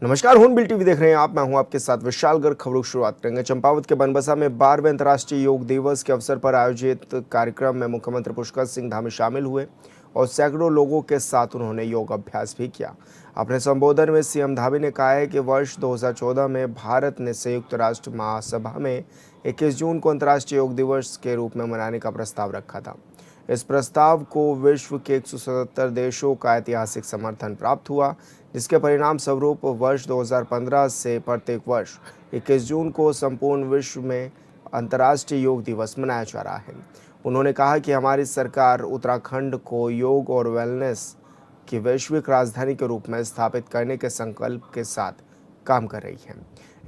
नमस्कार, हूं bill TV देख रहे हैं आप। मैं हूं आपके साथ विशाल गर्ग। खबरों की शुरुआत करेंगे। चंपावत के बनबसा में 12वें अंतर्राष्ट्रीय योग दिवस के अवसर पर आयोजित कार्यक्रम में मुख्यमंत्री पुष्कर सिंह धामी शामिल हुए और सैकड़ों लोगों के साथ उन्होंने योग अभ्यास भी किया। अपने संबोधन में सीएम धामी ने कहा है कि वर्ष 2014 में भारत ने संयुक्त राष्ट्र महासभा में 21 जून को अंतर्राष्ट्रीय योग दिवस के रूप में मनाने का प्रस्ताव रखा था। इस प्रस्ताव को विश्व के 177 देशों का ऐतिहासिक समर्थन प्राप्त हुआ, जिसके परिणाम स्वरूप वर्ष 2015 से प्रत्येक वर्ष 21 जून को संपूर्ण विश्व में अंतर्राष्ट्रीय योग दिवस मनाया जा रहा है। उन्होंने कहा कि हमारी सरकार उत्तराखंड को योग और वेलनेस की वैश्विक राजधानी के रूप में स्थापित करने के संकल्प के साथ काम कर रही है।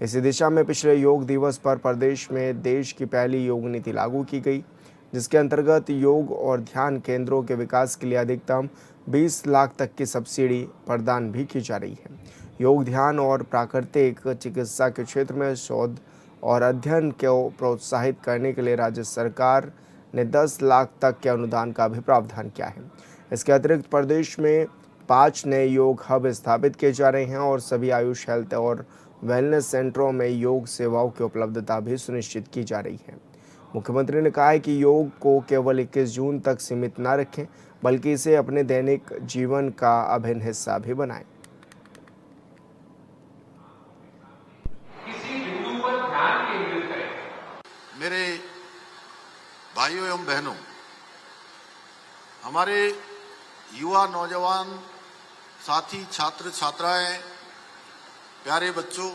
इसी दिशा में पिछले योग दिवस पर प्रदेश में देश की पहली योग नीति लागू की गई, जिसके अंतर्गत योग और ध्यान केंद्रों के विकास के लिए अधिकतम 20 लाख तक की सब्सिडी प्रदान भी की जा रही है। योग, ध्यान और प्राकृतिक चिकित्सा के क्षेत्र में शोध और अध्ययन को प्रोत्साहित करने के लिए राज्य सरकार ने 10 लाख तक के अनुदान का भी प्रावधान किया है। इसके अतिरिक्त प्रदेश में 5 नए योग हब स्थापित किए जा रहे हैं और सभी आयुष, हेल्थ और वेलनेस सेंटरों में योग सेवाओं की उपलब्धता भी सुनिश्चित की जा रही है। मुख्यमंत्री ने कहा है कि योग को केवल 21 जून तक सीमित न रखें, बल्कि इसे अपने दैनिक जीवन का अभिन्न हिस्सा भी बनाएं। किसी बिंदु पर ध्यान केंद्रित करें। मेरे भाइयों एवं बहनों, हमारे युवा, नौजवान साथी, छात्र छात्राएं, प्यारे बच्चों,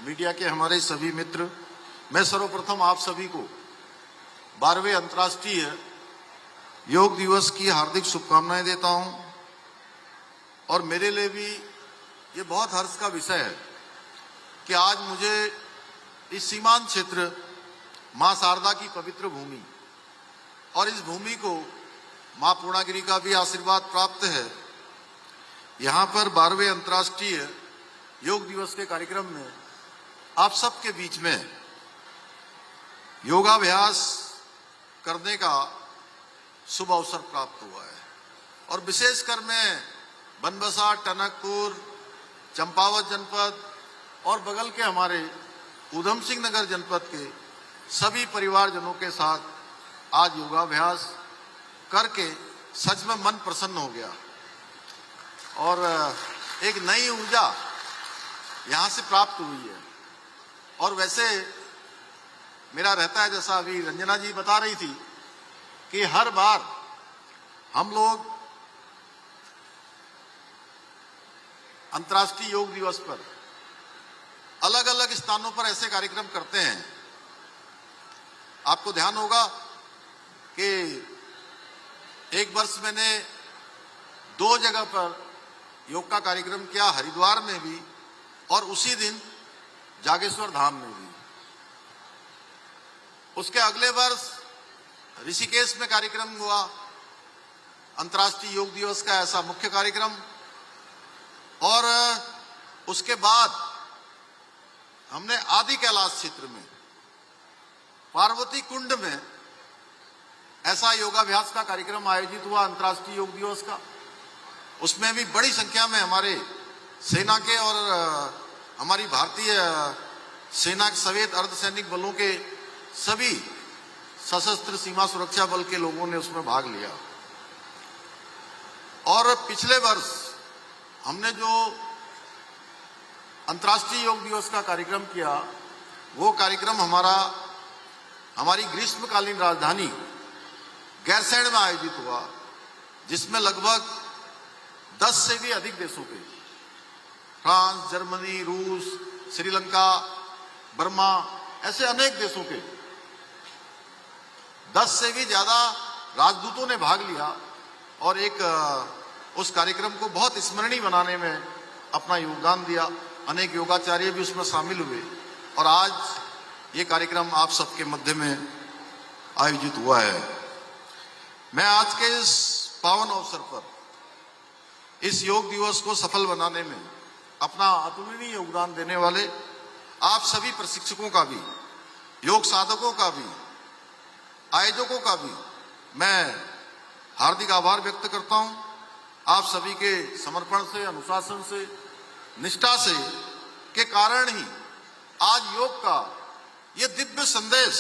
मीडिया के हमारे सभी मित्र, मैं सर्वप्रथम आप सभी को 12वें अंतर्राष्ट्रीय योग दिवस की हार्दिक शुभकामनाएं देता हूं। और मेरे लिए भी ये बहुत हर्ष का विषय है कि आज मुझे इस सीमांत क्षेत्र मां शारदा की पवित्र भूमि और इस भूमि को मां पूर्णागिरी का भी आशीर्वाद प्राप्त है। यहां पर 12वें अंतर्राष्ट्रीय योग दिवस के कार्यक्रम में आप सबके बीच में योगाभ्यास करने का शुभ अवसर प्राप्त हुआ है। और विशेषकर मैं बनबसा, टनकपुर, चंपावत जनपद और बगल के हमारे ऊधम सिंह नगर जनपद के सभी परिवारजनों के साथ आज योगाभ्यास करके सच में मन प्रसन्न हो गया और एक नई ऊर्जा यहां से प्राप्त हुई है। और वैसे मेरा रहता है, जैसा अभी रंजना जी बता रही थी, कि हर बार हम लोग अंतर्राष्ट्रीय योग दिवस पर अलग अलग स्थानों पर ऐसे कार्यक्रम करते हैं। आपको ध्यान होगा कि एक वर्ष मैंने 2 जगह पर योग का कार्यक्रम किया, हरिद्वार में भी और उसी दिन जागेश्वर धाम में भी। उसके अगले वर्ष ऋषिकेश में कार्यक्रम हुआ अंतर्राष्ट्रीय योग दिवस का, ऐसा मुख्य कार्यक्रम। और उसके बाद हमने आदि कैलाश क्षेत्र में पार्वती कुंड में ऐसा योगाभ्यास का कार्यक्रम आयोजित हुआ अंतर्राष्ट्रीय योग दिवस का। उसमें भी बड़ी संख्या में हमारे सेना के और हमारी भारतीय सेना के समेत अर्धसैनिक बलों के सभी सशस्त्र सीमा सुरक्षा बल के लोगों ने उसमें भाग लिया। और पिछले वर्ष हमने जो अंतर्राष्ट्रीय योग दिवस का कार्यक्रम किया, वो कार्यक्रम हमारी ग्रीष्मकालीन राजधानी गैरसैंण में आयोजित हुआ, जिसमें लगभग 10 से भी अधिक देशों के, फ्रांस, जर्मनी, रूस, श्रीलंका, बर्मा, ऐसे अनेक देशों के 10 से भी ज्यादा राजदूतों ने भाग लिया और उस कार्यक्रम को बहुत स्मरणीय बनाने में अपना योगदान दिया। अनेक योगाचार्य भी उसमें शामिल हुए और आज ये कार्यक्रम आप सबके मध्य में आयोजित हुआ है। मैं आज के इस पावन अवसर पर इस योग दिवस को सफल बनाने में अपना अतुलनीय योगदान देने वाले आप सभी प्रशिक्षकों का भी, योग साधकों का भी, आयोजकों का भी मैं हार्दिक आभार व्यक्त करता हूं। आप सभी के समर्पण से, अनुशासन से निष्ठा से के कारण ही आज योग का ये दिव्य संदेश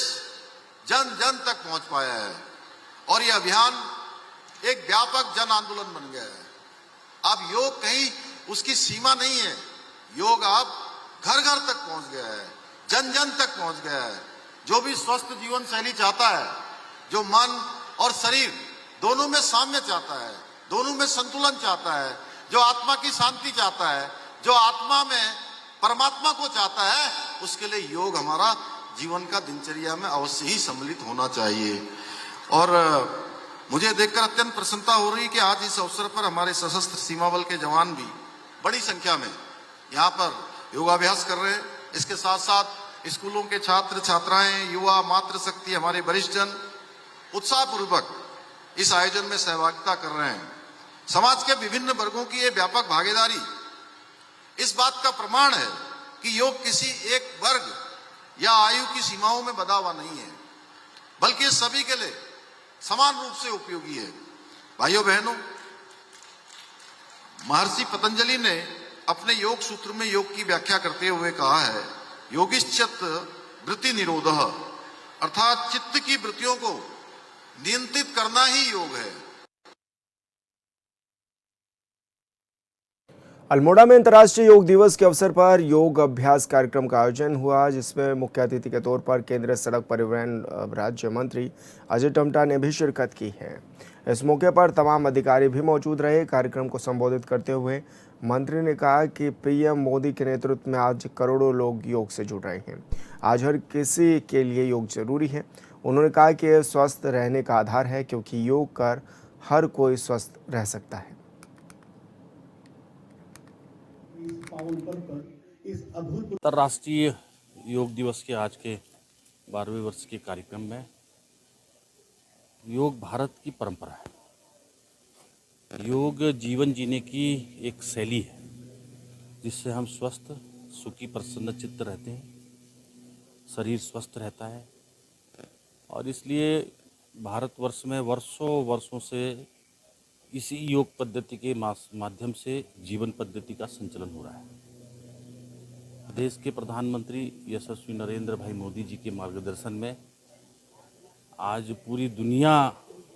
जन जन तक पहुंच पाया है और ये अभियान एक व्यापक जन आंदोलन बन गया है। अब योग कहीं उसकी सीमा नहीं है, योग अब घर घर तक पहुंच गया है, जन जन तक पहुंच गया है। जो भी स्वस्थ जीवन शैली चाहता है, जो मन और शरीर दोनों में साम्य चाहता है, दोनों में संतुलन चाहता है, जो आत्मा की शांति चाहता है, जो आत्मा में परमात्मा को चाहता है, उसके लिए योग हमारा जीवन का दिनचर्या में अवश्य ही सम्मिलित होना चाहिए। और मुझे देखकर अत्यंत प्रसन्नता हो रही कि आज इस अवसर पर हमारे सशस्त्र सीमा बल के जवान भी बड़ी संख्या में यहाँ पर योगाभ्यास कर रहे हैं। इसके साथ साथ स्कूलों के छात्र छात्राएं, युवा, मातृशक्ति, हमारे वरिष्ठ जन उत्साहपूर्वक इस आयोजन में सहभागिता कर रहे हैं। समाज के विभिन्न वर्गों की ये व्यापक भागीदारी इस बात का प्रमाण है कि योग किसी एक वर्ग या आयु की सीमाओं में बंधा हुआ नहीं है, बल्कि ये सभी के लिए समान रूप से उपयोगी है। भाइयों बहनों, महर्षि पतंजलि ने अपने योग सूत्र में योग की व्याख्या करते हुए कहा है, योगिश्चित्त वृत्ति निरोधः, अर्थात चित्त की वृत्तियों को नियंत्रित करना ही योग है। अल्मोड़ा में अंतर्राष्ट्रीय योग दिवस के अवसर पर योग अभ्यास कार्यक्रम का आयोजन हुआ, जिसमें मुख्य अतिथि के तौर पर केंद्रीय सड़क परिवहन राज्य मंत्री अजय टम्टा ने भी शिरकत की है। इस मौके पर तमाम अधिकारी भी मौजूद रहे। कार्यक्रम को संबोधित करते हुए मंत्री ने कहा कि पीएम मोदी के नेतृत्व में आज करोड़ों लोग योग से जुड़ रहे हैं। आज हर किसी के लिए योग जरूरी है। उन्होंने कहा कि यह स्वस्थ रहने का आधार है, क्योंकि योग कर हर कोई स्वस्थ रह सकता है। अंतर्राष्ट्रीय योग दिवस के आज के 12वें वर्ष के कार्यक्रम में योग भारत की परंपरा है। योग जीवन जीने की एक शैली है, जिससे हम स्वस्थ, सुखी, प्रसन्न चित्त रहते हैं, शरीर स्वस्थ रहता है। और इसलिए भारतवर्ष में वर्षों से इसी योग पद्धति के माध्यम से जीवन पद्धति का संचालन हो रहा है। देश के प्रधानमंत्री यशस्वी नरेंद्र भाई मोदी जी के मार्गदर्शन में आज पूरी दुनिया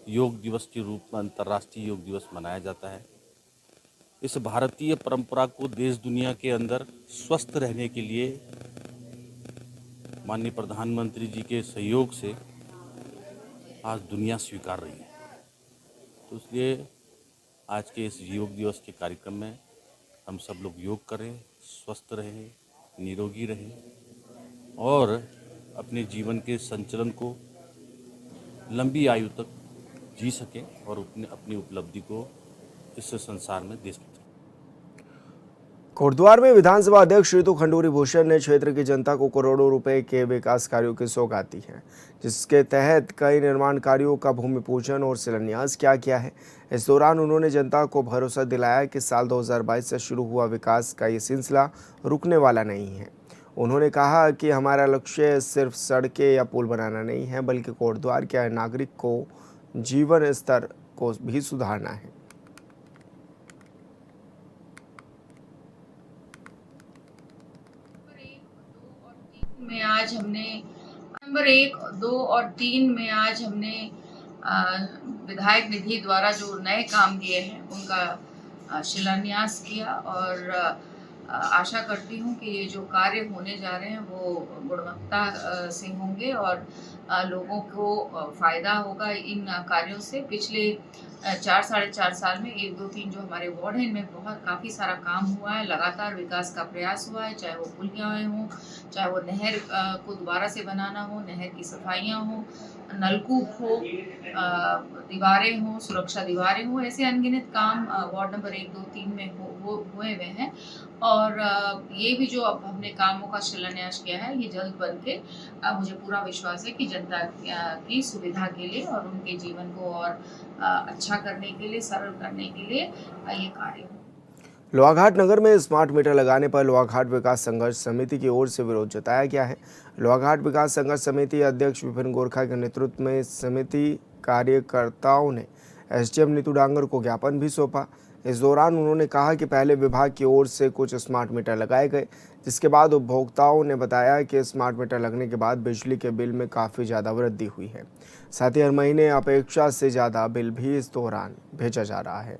योग दिवस के रूप में अंतर्राष्ट्रीय योग दिवस मनाया जाता है। इस भारतीय परंपरा को देश दुनिया के अंदर स्वस्थ रहने के लिए माननीय प्रधानमंत्री जी के सहयोग से आज दुनिया स्वीकार रही है। तो इसलिए आज के इस योग दिवस के कार्यक्रम में हम सब लोग योग करें, स्वस्थ रहें, निरोगी रहें और अपने जीवन के संचलन को लंबी आयु तक जी सकें और अपनी उपलब्धि को इस संसार में दे सकें। कोटद्वार में विधानसभा अध्यक्ष ऋतु खंडूरी भूषण ने क्षेत्र की जनता को करोड़ों रुपए के विकास कार्यों की सौगात दी है, जिसके तहत कई निर्माण कार्यों का भूमि पूजन और शिलान्यास किया गया है। इस दौरान उन्होंने जनता को भरोसा दिलाया कि साल 2022 से शुरू हुआ विकास का ये सिलसिला रुकने वाला नहीं है। उन्होंने कहा कि हमारा लक्ष्य सिर्फ सड़कें या पुल बनाना नहीं है, बल्कि कोटद्वार के नागरिक को जीवन स्तर को भी सुधारना है। में आज हमने नंबर 1, 2 और 3 में आज हमने विधायक निधि द्वारा जो नए काम किए हैं उनका शिलान्यास किया और आशा करती हूँ कि ये जो कार्य होने जा रहे हैं वो गुणवत्ता से होंगे और लोगों को फ़ायदा होगा इन कार्यों से। पिछले 4-4.5 साल में 1, 2, 3 जो हमारे वार्ड हैं इनमें काफ़ी सारा काम हुआ है, लगातार विकास का प्रयास हुआ है, चाहे वो पुलियाँ हों, चाहे वो नहर को दोबारा से बनाना हो, नहर की सफाइयाँ हों, नलकूप हो, दीवारें हों, सुरक्षा दीवारें हों, ऐसे अनगिनत काम वार्ड नंबर 1, 2, 3 में हुए हुए हैं। और ये भी जो अब हमने कामों का शिलान्यास किया है ये जल्द बन के मुझे पूरा विश्वास है कि जनता की सुविधा के लिए और उनके जीवन को और अच्छा करने के लिए, सरल करने के लिए ये कार्य हो। लोहाघाट नगर में स्मार्ट मीटर लगाने पर लोहाघाट विकास संघर्ष समिति की ओर से विरोध जताया गया है। लोहाघाट विकास संघर्ष समिति अध्यक्ष विपिन गोरखा के नेतृत्व में समिति कार्यकर्ताओं ने एसडीएम नीतू डांगर को ज्ञापन भी सौंपा। इस दौरान उन्होंने कहा कि पहले विभाग की ओर से कुछ स्मार्ट मीटर लगाए गए, जिसके बाद उपभोक्ताओं ने बताया कि स्मार्ट मीटर लगने के बाद बिजली के बिल में काफ़ी ज़्यादा वृद्धि हुई है। साथ ही हर महीने अपेक्षा से ज़्यादा बिल भी इस दौरान भेजा जा रहा है,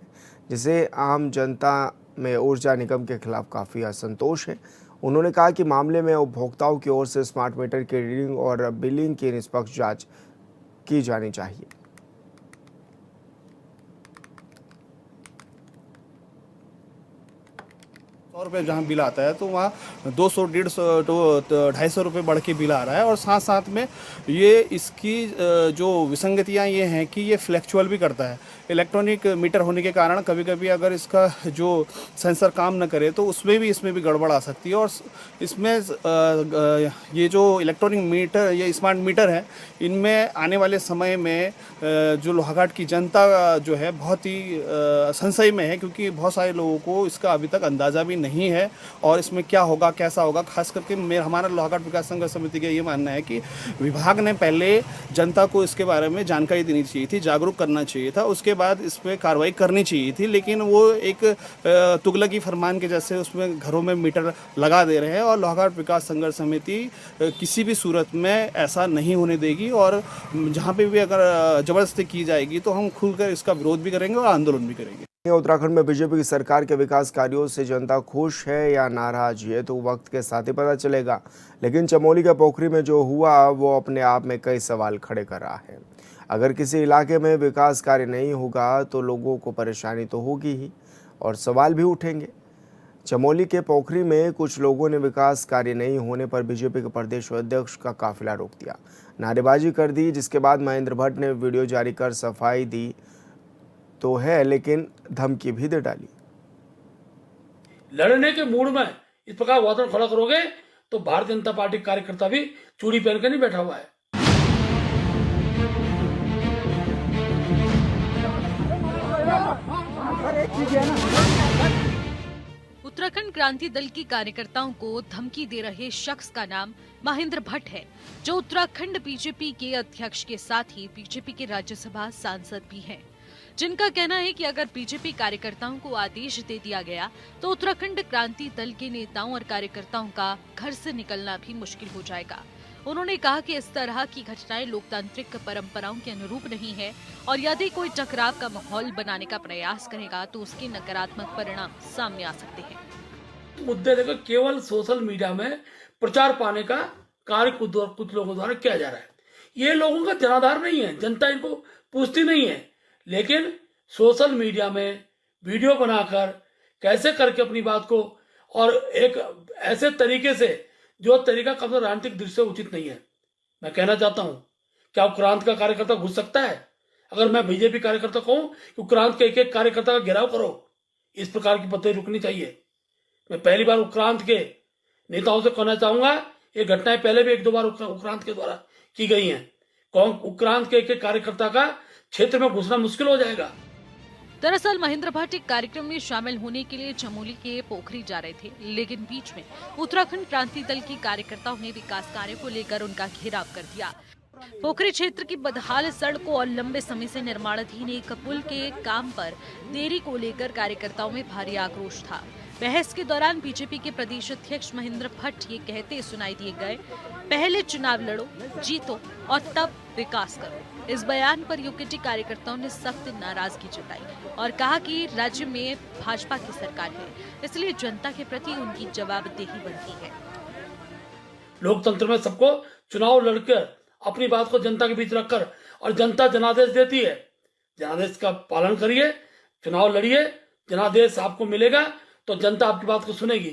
जिसे आम जनता में ऊर्जा निगम के खिलाफ काफ़ी असंतोष है। उन्होंने कहा कि मामले में उपभोक्ताओं की ओर से स्मार्ट मीटर की रीडिंग और बिलिंग की निष्पक्ष जाँच की जानी चाहिए। 100 रुपये जहाँ बिल आता है तो वहाँ 200, 150, 250 रुपये बढ़ के बिल आ रहा है। और साथ साथ में ये इसकी जो विसंगतियाँ ये हैं कि ये फ्लैक्चुअल भी करता है। इलेक्ट्रॉनिक मीटर होने के कारण कभी कभी अगर इसका जो सेंसर काम न करे तो इसमें भी गड़बड़ आ सकती है। और इसमें ये जो इलेक्ट्रॉनिक मीटर, ये स्मार्ट मीटर है, इनमें आने वाले समय में जो लोहाघाट की जनता जो है बहुत ही संशय में है, क्योंकि बहुत सारे लोगों को इसका अभी तक अंदाज़ा भी नहीं है और इसमें क्या होगा, कैसा होगा। खास करके हमारा लोहाघाट विकास संघर्ष समिति का ये मानना है कि विभाग ने पहले जनता को इसके बारे में जानकारी देनी चाहिए थी, जागरूक करना चाहिए था, उसके बाद इस पर कार्रवाई करनी चाहिए थी। लेकिन वो एक तुगलकी फरमान के जैसे उसमें घरों में मीटर लगा दे रहे हैं और लोहाघाट विकास संघर्ष समिति किसी भी सूरत में ऐसा नहीं होने देगी। और जहाँ पे भी अगर ज़बरदस्ती की जाएगी तो हम खुलकर इसका विरोध भी करेंगे और आंदोलन भी करेंगे। उत्तराखंड में बीजेपी की सरकार के विकास कार्यों से जनता खुश है या नाराज, ये तो वक्त के साथ ही पता चलेगा। लेकिन चमोली के पोखरी में जो हुआ वो अपने आप में कई सवाल खड़े कर रहा है। अगर किसी इलाके में विकास कार्य नहीं होगा तो लोगों को परेशानी तो होगी ही और सवाल भी उठेंगे। चमोली के पोखरी में कुछ लोगों ने विकास कार्य नहीं होने पर बीजेपी के प्रदेश अध्यक्ष का काफिला रोक दिया, नारेबाजी कर दी, जिसके बाद महेंद्र भट्ट ने वीडियो जारी कर सफाई दी तो है, लेकिन धमकी भी दे डाली। लड़ने के मूड में इस प्रकार वातावरण खड़ा करोगे तो भारतीय जनता पार्टी कार्यकर्ता भी चूड़ी पहन के नहीं बैठा हुआ है। उत्तराखंड क्रांति दल की कार्यकर्ताओं को धमकी दे रहे शख्स का नाम महेंद्र भट्ट है, जो उत्तराखंड बीजेपी के अध्यक्ष के साथ ही बीजेपी के राज्यसभा सांसद भी हैं, जिनका कहना है कि अगर बीजेपी कार्यकर्ताओं को आदेश दे दिया गया तो उत्तराखंड क्रांति दल के नेताओं और कार्यकर्ताओं का घर से निकलना भी मुश्किल हो जाएगा। उन्होंने कहा कि इस तरह की घटनाएं लोकतांत्रिक परंपराओं के अनुरूप नहीं है और यदि कोई टकराव का माहौल बनाने का प्रयास करेगा तो उसके नकारात्मक परिणाम सामने आ सकते हैं। मुद्दे देखो, केवल सोशल मीडिया में प्रचार पाने का कार्य कुछ लोगों द्वारा किया जा रहा है। ये लोगों का जनाधार नहीं है, जनता इनको पूछती नहीं है, लेकिन सोशल मीडिया में वीडियो बनाकर कैसे करके अपनी बात को, और एक ऐसे तरीके से जो तरीका कम राजनीतिक दृष्टि से उचित नहीं है। मैं कहना चाहता हूं, क्या उक्रांत का कार्यकर्ता घुस सकता है? अगर मैं बीजेपी कार्यकर्ता कहूं कि उक्रांत के एक कार्यकर्ता का घेराव करो, इस प्रकार की पद्धति रुकनी चाहिए। मैं पहली बार उक्रांत के नेताओं से कहना चाहूंगा, ये घटनाएं पहले भी 1-2 बार उक्रांत के द्वारा की गई हैं। उक्रांत के एक कार्यकर्ता का क्षेत्र में घुसना मुश्किल हो जाएगा। दरअसल महेंद्र भट्ट एक कार्यक्रम में शामिल होने के लिए चमोली के पोखरी जा रहे थे, लेकिन बीच में उत्तराखंड क्रांति दल के कार्यकर्ताओं ने विकास कार्य को लेकर उनका घेराव कर दिया। पोखरी क्षेत्र की बदहाल सड़कों और लंबे समय से निर्माणाधीन एक पुल के काम पर देरी को लेकर कार्यकर्ताओं में भारी आक्रोश था। बहस के दौरान बीजेपी के प्रदेश अध्यक्ष महेंद्र भट्ट ये कहते सुनाई दिए गए, पहले चुनाव लड़ो, जीतो और तब विकास करो। इस बयान पर यूकेटी कार्यकर्ताओं ने सख्त नाराजगी जताई और कहा कि राज्य में भाजपा की सरकार है, इसलिए जनता के प्रति उनकी जवाबदेही बनती है। लोकतंत्र में सबको चुनाव लड़कर अपनी बात को जनता के बीच रखकर, और जनता जनादेश देती है, जनादेश का पालन करिए, चुनाव लड़िए, जनादेश आपको मिलेगा तो जनता आपकी बात को सुनेगी।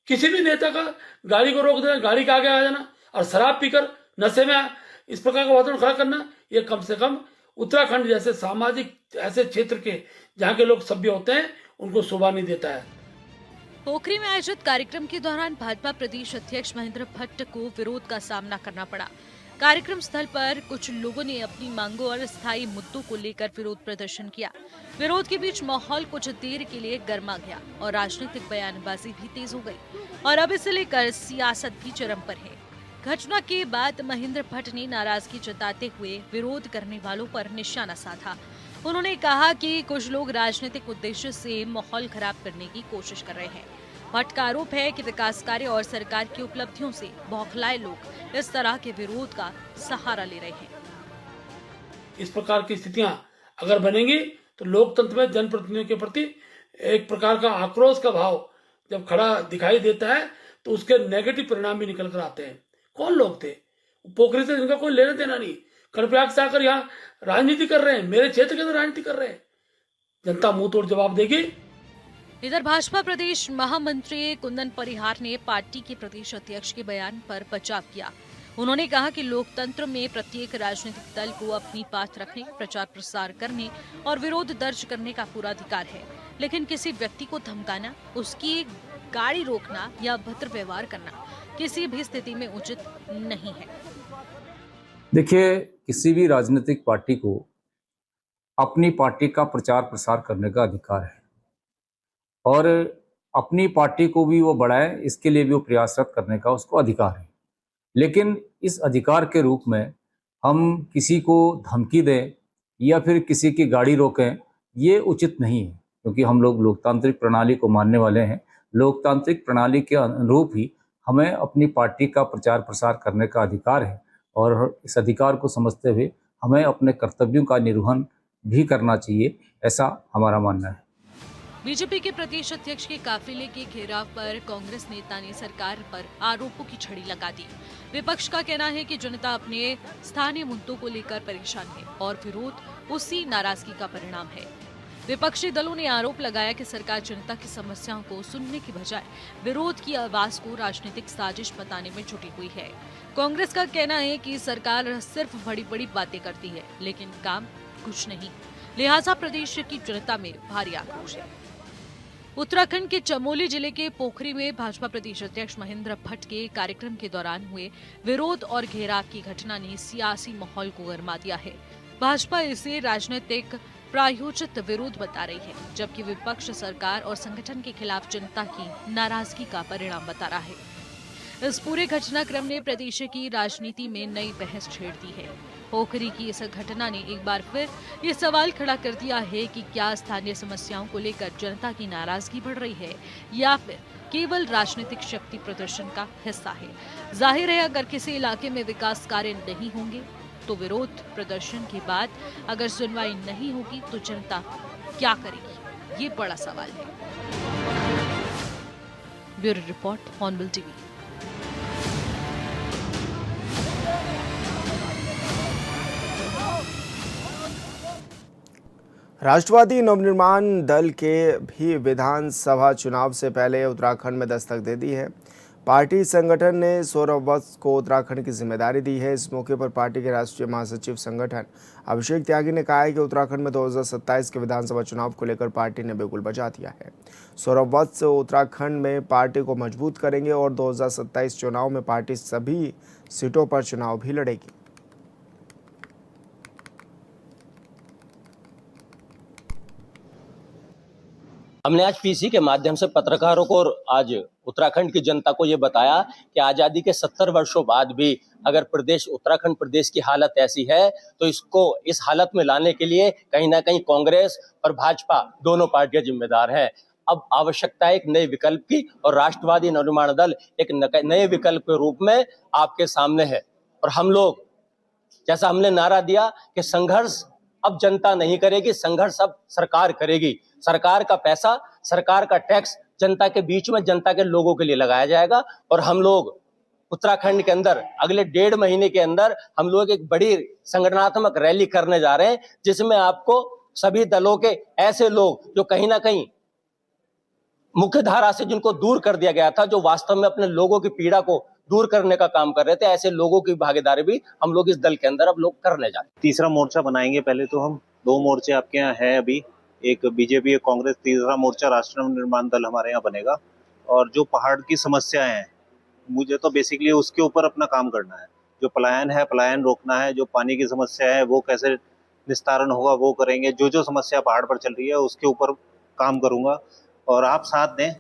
किसी भी नेता का गाड़ी को रोक देना, गाड़ी के आगे आ जाना और शराब पीकर नशे में इस प्रकार का वातावरण खड़ा करना, ये कम से कम उत्तराखंड जैसे सामाजिक ऐसे क्षेत्र के जहाँ के लोग सभ्य होते हैं उनको शोभा नहीं देता है। पोखरी में आयोजित कार्यक्रम के दौरान भाजपा प्रदेश अध्यक्ष महेंद्र भट्ट को विरोध का सामना करना पड़ा। कार्यक्रम स्थल पर कुछ लोगों ने अपनी मांगों और स्थायी मुद्दों को लेकर विरोध प्रदर्शन किया। विरोध के बीच माहौल कुछ देर के लिए गर्मा गया और राजनीतिक बयानबाजी भी तेज हो गई और अब इसे लेकर सियासत भी चरम पर है। घटना के बाद महेंद्र भट्ट ने नाराजगी जताते हुए विरोध करने वालों पर निशाना साधा उन्होंने कहा कि कुछ लोग राजनीतिक उद्देश्य से माहौल खराब करने की कोशिश कर रहे हैं। भट्ट का आरोप है कि विकास कार्य और सरकार की उपलब्धियों से बौखलाए लोग इस तरह के विरोध का सहारा ले रहे हैं। इस प्रकार की स्थितियां अगर बनेंगी तो लोकतंत्र में जनप्रतिनिधियों के प्रति एक प्रकार का आक्रोश का भाव जब खड़ा दिखाई देता है तो उसके नेगेटिव परिणाम भी निकल कर आते हैं। कौन लोग थे? पोखरी से जिनका कोई लेना देना नहीं, कर्णप्रयाग से आकर यहाँ राजनीति कर रहे हैं, मेरे क्षेत्र के अंदर राजनीति कर रहे हैं। जनता मुंह तोड़ जवाब देगी। इधर भाजपा प्रदेश महामंत्री कुंदन परिहार ने पार्टी के प्रदेश अध्यक्ष के बयान पर बचाव किया। उन्होंने कहा कि लोकतंत्र में प्रत्येक राजनीतिक दल को अपनी बात रखने, प्रचार प्रसार करने और विरोध दर्ज करने का पूरा अधिकार है, लेकिन किसी व्यक्ति को धमकाना, उसकी गाड़ी रोकना या अभद्र व्यवहार करना किसी भी स्थिति में उचित नहीं है। देखिए, किसी भी राजनीतिक पार्टी को अपनी पार्टी का प्रचार प्रसार करने का अधिकार है और अपनी पार्टी को भी वो बढ़ाए, इसके लिए भी वो प्रयासरत करने का उसको अधिकार है। लेकिन इस अधिकार के रूप में हम किसी को धमकी दें या फिर किसी की गाड़ी रोकें, ये उचित नहीं है, क्योंकि हम लोग लोकतांत्रिक प्रणाली को मानने वाले हैं। लोकतांत्रिक प्रणाली के अनुरूप ही हमें अपनी पार्टी का प्रचार प्रसार करने का अधिकार है और इस अधिकार को समझते हुए हमें अपने कर्तव्यों का निर्वहन भी करना चाहिए, ऐसा हमारा मानना है। बीजेपी के प्रदेश अध्यक्ष के काफिले के घेराव पर कांग्रेस नेता ने सरकार पर आरोपों की छड़ी लगा दी। विपक्ष का कहना है कि जनता अपने स्थानीय मुद्दों को लेकर परेशान है और विरोध उसी नाराजगी का परिणाम है। विपक्षी दलों ने आरोप लगाया कि सरकार जनता की समस्याओं को सुनने की बजाय विरोध की आवाज को राजनीतिक साजिश बताने में जुटी हुई है। कांग्रेस का कहना है कि सरकार सिर्फ बड़ी बड़ी बातें करती है, लेकिन काम कुछ नहीं, लिहाजा प्रदेश की जनता में भारी आक्रोश है। उत्तराखंड के चमोली जिले के पोखरी में भाजपा प्रदेश अध्यक्ष महेंद्र भट्ट के कार्यक्रम के दौरान हुए विरोध और घेराव की घटना ने सियासी माहौल को गरमा दिया है। भाजपा इसे राजनीतिक प्रायोजित विरोध बता रही है, जबकि विपक्ष सरकार और संगठन के खिलाफ जनता की नाराजगी का परिणाम बता रहा है। इस पूरे घटनाक्रम ने प्रदेश की राजनीति में नई बहस छेड़ दी है। पोखरी की इस घटना ने एक बार फिर ये सवाल खड़ा कर दिया है कि क्या स्थानीय समस्याओं को लेकर जनता की नाराजगी बढ़ रही है या फिर केवल राजनीतिक शक्ति प्रदर्शन का हिस्सा है। जाहिर है, अगर किसी इलाके में विकास कार्य नहीं होंगे तो विरोध प्रदर्शन के बाद अगर सुनवाई नहीं होगी तो जनता क्या करेगी, ये बड़ा सवाल है। Bureau report, Hornbill TV. Rashtravadi Navnirman Dal के भी विधानसभा चुनाव से पहले उत्तराखंड में दस्तक दे दी है। पार्टी संगठन ने सौरभ वत्स को उत्तराखंड की जिम्मेदारी दी है। इस मौके पर पार्टी के राष्ट्रीय महासचिव संगठन अभिषेक त्यागी ने कहा है कि उत्तराखंड में 2027 के विधानसभा चुनाव को लेकर पार्टी ने बिल्कुल बजा दिया है। सौरभ वत्स उत्तराखंड में पार्टी को मजबूत करेंगे और 2027 चुनाव में पार्टी सभी सीटों पर चुनाव भी लड़ेगी। हमने आज पीसी के माध्यम से पत्रकारों को और आज उत्तराखंड की जनता को ये बताया कि आजादी के 70 वर्षों बाद भी अगर उत्तराखंड प्रदेश की हालत ऐसी है तो इसको इस हालत में लाने के लिए कहीं ना कहीं कांग्रेस और भाजपा दोनों पार्टियां जिम्मेदार हैं। अब आवश्यकता है एक नए विकल्प की और राष्ट्रवादी नवनिर्माण दल एक नए विकल्प के रूप में आपके सामने है। और हम लोग, जैसा हमने नारा दिया कि संघर्ष अब जनता नहीं करेगी, संघर्ष अब सरकार करेगी। सरकार का पैसा, सरकार का टैक्स जनता के बीच में, जनता के लोगों के लिए लगाया जाएगा। और हम लोग उत्तराखंड के अंदर अगले 1.5 महीने के अंदर हम लोग एक बड़ी संगठनात्मक रैली करने जा रहे हैं, जिसमें आपको सभी दलों के ऐसे लोग जो कहीं ना कहीं मुख्य धारा से जिनको दूर कर दिया गया था, जो वास्तव में अपने लोगों की पीड़ा को दूर करने का काम कर रहे थे, ऐसे लोगों की भागीदारी भी हम लोग इस दल के अंदर अब लोग करने जा रहे हैं। तीसरा मोर्चा बनाएंगे। पहले तो हम 2 मोर्चे आपके यहाँ है अभी, एक बीजेपी एक कांग्रेस, तीसरा मोर्चा राष्ट्र निर्माण दल हमारे यहाँ बनेगा। और जो पहाड़ की समस्याएं हैं, मुझे तो बेसिकली उसके ऊपर अपना काम करना है। जो पलायन है, पलायन रोकना है। जो पानी की समस्या है वो कैसे निस्तारण होगा वो करेंगे। जो समस्या पहाड़ पर चल रही है उसके ऊपर काम करूंगा और आप साथ दें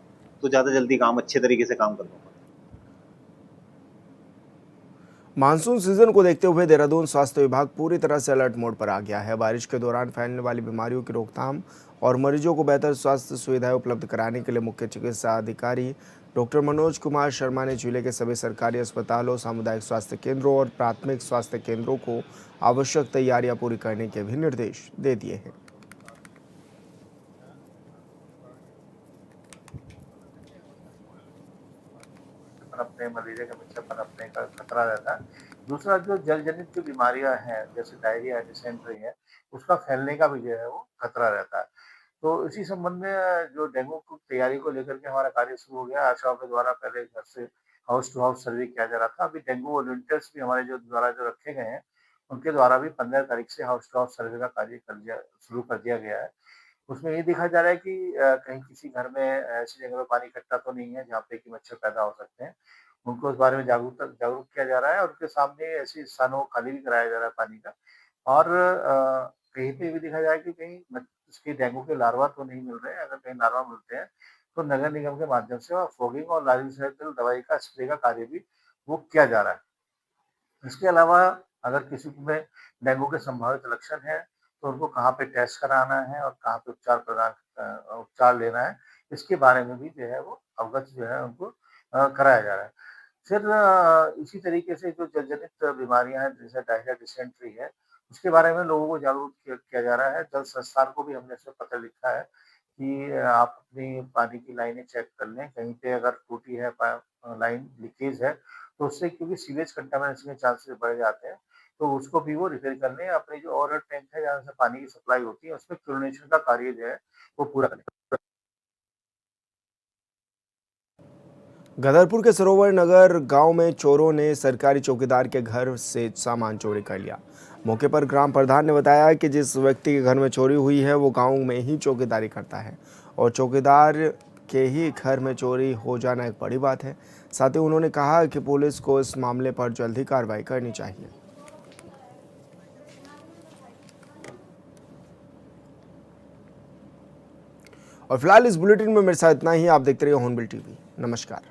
तो ज़्यादा जल्दी काम अच्छे तरीके से काम कर लूँगा। मानसून सीजन को देखते हुए देहरादून स्वास्थ्य विभाग पूरी तरह से अलर्ट मोड पर आ गया है। बारिश के दौरान फैलने वाली बीमारियों की रोकथाम और मरीजों को बेहतर स्वास्थ्य सुविधाएं उपलब्ध कराने के लिए मुख्य चिकित्सा अधिकारी डॉक्टर मनोज कुमार शर्मा ने जिले के सभी सरकारी अस्पतालों, सामुदायिक स्वास्थ्य केंद्रों और प्राथमिक स्वास्थ्य केंद्रों को आवश्यक तैयारियां पूरी करने के भी निर्देश दे दिए हैं। पनपने, मलेरिया के मच्छर पनपने का खतरा रहता है। दूसरा, जो जल जनित जो बीमारियां हैं जैसे डायरिया, डिसेंट्री है, उसका फैलने का भी जो है वो खतरा रहता है। तो इसी संबंध में जो डेंगू की तैयारी को लेकर के हमारा कार्य शुरू हो गया। आशाओं के द्वारा पहले घर से हाउस टू हाउस सर्वे किया जा रहा था। अभी डेंगू वॉलंटियर्स भी हमारे जो द्वारा जो रखे गए हैं, उनके द्वारा भी 15 तारीख से हाउस टू हाउस सर्वे का कार्य शुरू कर दिया गया है। उसमें ये देखा जा रहा है कि कहीं किसी घर में ऐसी जगह पे पानी इकट्ठा तो नहीं है जहाँ पे कि मच्छर पैदा हो सकते हैं। उनको इस बारे में जागरूक किया जा रहा है और उनके सामने ऐसे स्थानों को खाली भी कराया जा रहा है पानी का। और कहीं पे भी देखा जाए कि कहीं इसके डेंगू के लार्वा तो नहीं मिल रहे हैं। अगर कहीं लार्वा मिलते हैं तो नगर निगम के माध्यम से और फॉगिंग और लार्विसाइडल दवाई का स्प्रे का कार्य भी वो किया जा रहा है। इसके अलावा अगर किसी में डेंगू के संभावित लक्षण हैं तो उनको कहाँ पे टेस्ट कराना है और कहाँ पे उपचार लेना है, इसके बारे में भी जो है वो अवगत जो है उनको कराया जा रहा है। फिर इसी तरीके से जो जलजनित बीमारियां हैं जैसे डायरिया, डिसेंट्री है, उसके बारे में लोगों को जागरूक किया जा रहा है। जल संस्थान को भी हमने इसमें पत्र लिखा है कि आप अपनी पानी की लाइनें चेक कर लें। कहीं पे अगर टूटी है लाइन, लीकेज है, तो उससे क्योंकि सीवेज कंटामिनेशन के चांसेस बढ़ जाते हैं, तो उसको भी वो रिपेयर कर लें। अपनी जो ओवरहेड टैंक है जहाँ से पानी की सप्लाई होती है, उसमें क्लोरीनेशन का कार्य जो है वो पूरा करें। गदरपुर के सरोवर नगर गांव में चोरों ने सरकारी चौकीदार के घर से सामान चोरी कर लिया। मौके पर ग्राम प्रधान ने बताया कि जिस व्यक्ति के घर में चोरी हुई है वो गांव में ही चौकीदारी करता है और चौकीदार के ही घर में चोरी हो जाना एक बड़ी बात है। साथ ही उन्होंने कहा कि पुलिस को इस मामले पर जल्द ही कार्रवाई करनी चाहिए। और फिलहाल इस बुलेटिन में मेरे साथ इतना ही। आप देखते रहिए हॉर्नबिल टीवी। नमस्कार।